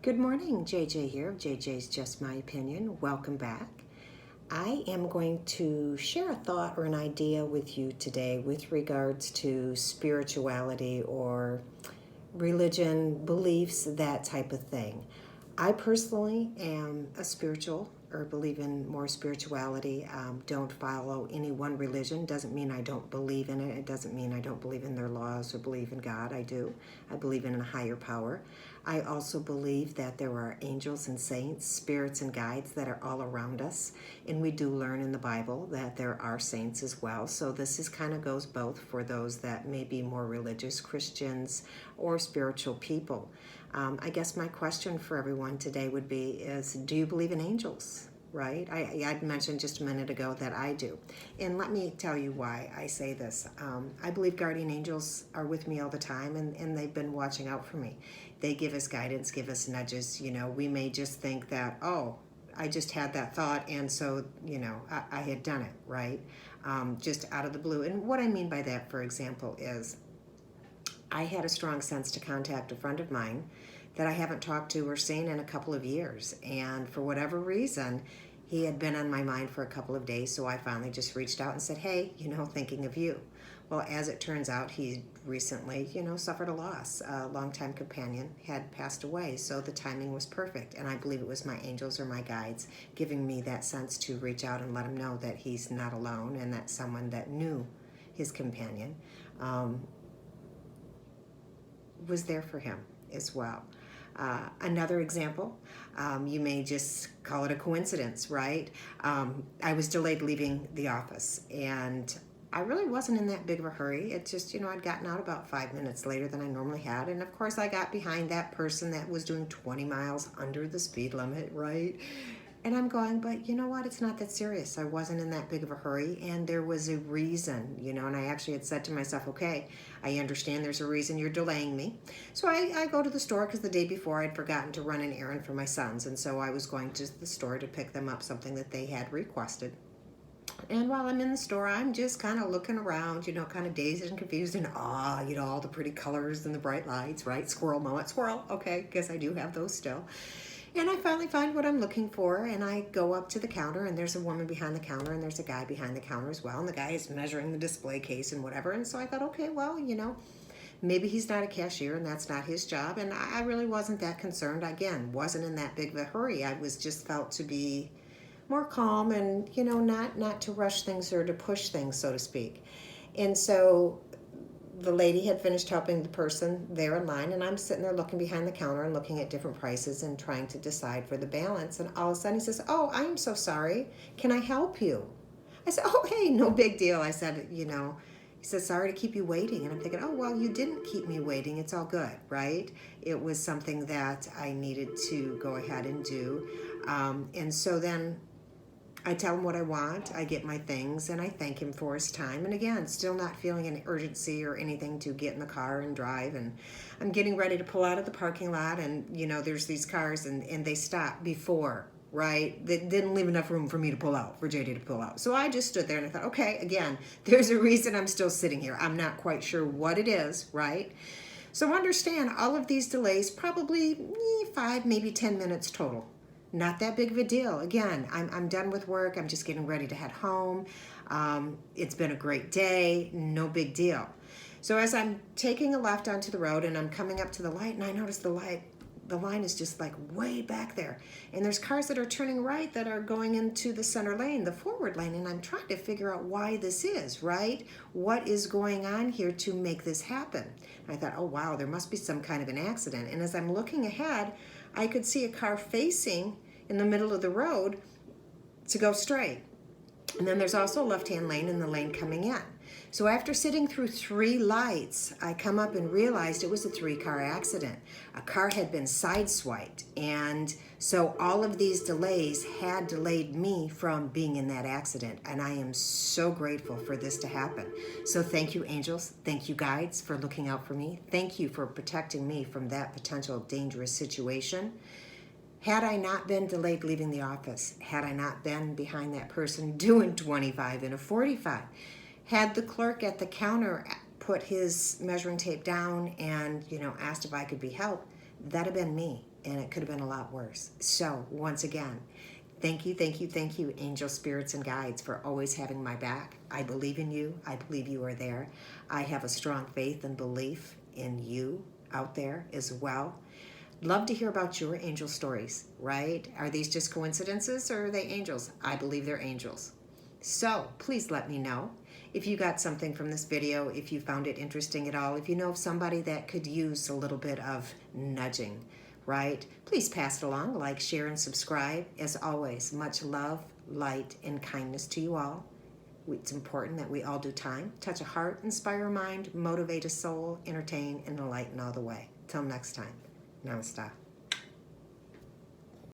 Good morning, JJ here. JJ's Just My Opinion. Welcome back. I am going to share a thought or an idea with you today with regards to spirituality or religion, beliefs, that type of thing. I personally am a spiritual or believe in more spirituality. Don't follow any one religion. Doesn't mean I don't believe in it. It doesn't mean I don't believe in their laws or believe in God. I do. I believe in a higher power. I also believe that there are angels and saints, spirits and guides that are all around us. And we do learn in the Bible that there are saints as well. So this is kind of goes both for those that may be more religious Christians or spiritual people. I guess my question for everyone today would be is, do you believe in angels? Right? I mentioned just a minute ago that I do. And let me tell you why I say this. I believe guardian angels are with me all the time, and they've been watching out for me. They give us guidance, give us nudges. We may just think that, oh, I just had that thought, and so, I had done it, right? Just out of the blue. And what I mean by that, for example, is I had a strong sense to contact a friend of mine that I haven't talked to or seen in a couple of years. And for whatever reason, he had been on my mind for a couple of days, so I finally just reached out and said, hey, thinking of you. Well, as it turns out, he recently, suffered a loss. A longtime companion had passed away, so the timing was perfect. And I believe it was my angels or my guides giving me that sense to reach out and let him know that he's not alone and that someone that knew his companion was there for him as well. Another example, you may just call it a coincidence, right? I was delayed leaving the office, and I really wasn't in that big of a hurry. It just, I'd gotten out about 5 minutes later than I normally had. And of course, I got behind that person that was doing 20 miles under the speed limit, right? And I'm going, but you know what? It's not that serious. I wasn't in that big of a hurry, and there was a reason, and I actually had said to myself, okay, I understand there's a reason you're delaying me. So I go to the store because the day before I'd forgotten to run an errand for my sons, and so I was going to the store to pick them up something that they had requested. And while I'm in the store, I'm just kind of looking around, kind of dazed and confused and all the pretty colors and the bright lights, right? Squirrel moment, squirrel. Okay, guess I do have those still. And I finally find what I'm looking for, and I go up to the counter, and there's a woman behind the counter, and there's a guy behind the counter as well, and the guy is measuring the display case and whatever. And so I thought, okay, well, maybe he's not a cashier, and that's not his job. And I really wasn't that concerned. Again, wasn't in that big of a hurry. I was just felt to be more calm and, not to rush things or to push things, so to speak. And so the lady had finished helping the person there in line, and I'm sitting there looking behind the counter and looking at different prices and trying to decide for the balance. And all of a sudden he says, oh, I am so sorry. Can I help you? I said, oh, hey, no big deal. I said, he said, sorry to keep you waiting. And I'm thinking, oh, well, you didn't keep me waiting. It's all good, right? It was something that I needed to go ahead and do. And so then I tell him what I want, I get my things, and I thank him for his time. And again, still not feeling any urgency or anything to get in the car and drive. And I'm getting ready to pull out of the parking lot, and, there's these cars, and they stop before, right? They didn't leave enough room for me to pull out, for JD to pull out. So I just stood there, and I thought, okay, again, there's a reason I'm still sitting here. I'm not quite sure what it is, right? So understand, all of these delays, probably 5, maybe 10 minutes total. Not that big of a deal. Again, I'm done with work. I'm just getting ready to head home. It's been a great day. No big deal. So as I'm taking a left onto the road and I'm coming up to the light, and I notice the line is just like way back there. And there's cars that are turning right that are going into the center lane, the forward lane. And I'm trying to figure out why this is, right? What is going on here to make this happen? And I thought, oh, wow, there must be some kind of an accident. And as I'm looking ahead, I could see a car facing in the middle of the road to go straight. And then there's also a left-hand lane and the lane coming in. So after sitting through 3 lights, I come up and realized it was a 3-car accident. A car had been sideswiped, and so all of these delays had delayed me from being in that accident, and I am so grateful for this to happen. So thank you, angels. Thank you, guides, for looking out for me. Thank you for protecting me from that potential dangerous situation. Had I not been delayed leaving the office, had I not been behind that person doing 25 and a 45, had the clerk at the counter put his measuring tape down and, asked if I could be helped, That'd have been me, and it could have been a lot worse. So once again, thank you, thank you, thank you, angel spirits and guides, for always having my back. I believe in you. I believe you are there. I have a strong faith and belief in you out there as well. Love to hear about your angel stories, right? Are these just coincidences or are they angels? I believe they're angels. So please let me know if you got something from this video, if you found it interesting at all, if you know of somebody that could use a little bit of nudging, right? Please pass it along, like, share, and subscribe. As always, much love, light, and kindness to you all. It's important that we all do time, touch a heart, inspire a mind, motivate a soul, entertain, and enlighten all the way. Till next time, namaste.